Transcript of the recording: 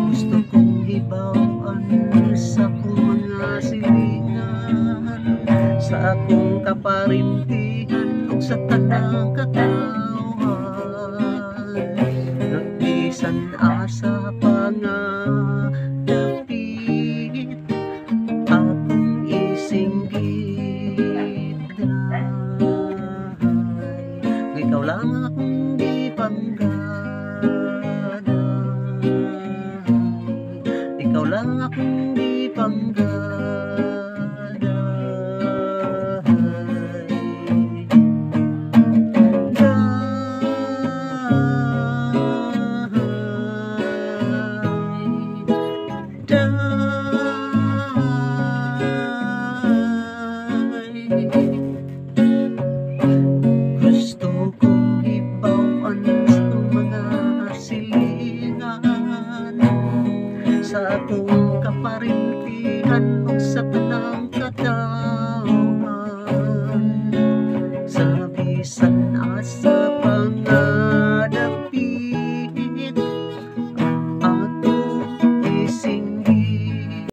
Gusto kong hibawan sa akong mga silingan, sa akong kaparintihan ug sa tanang katawhan. Nagbisan asa pa nga dapit akong isinggit, ikaw lang akong gipanggana, ikaw lang akong gusto kong ibawan sa mga silingan, sa akong kaparintihan ug sa tanang katawhan. Sa bisan asa pang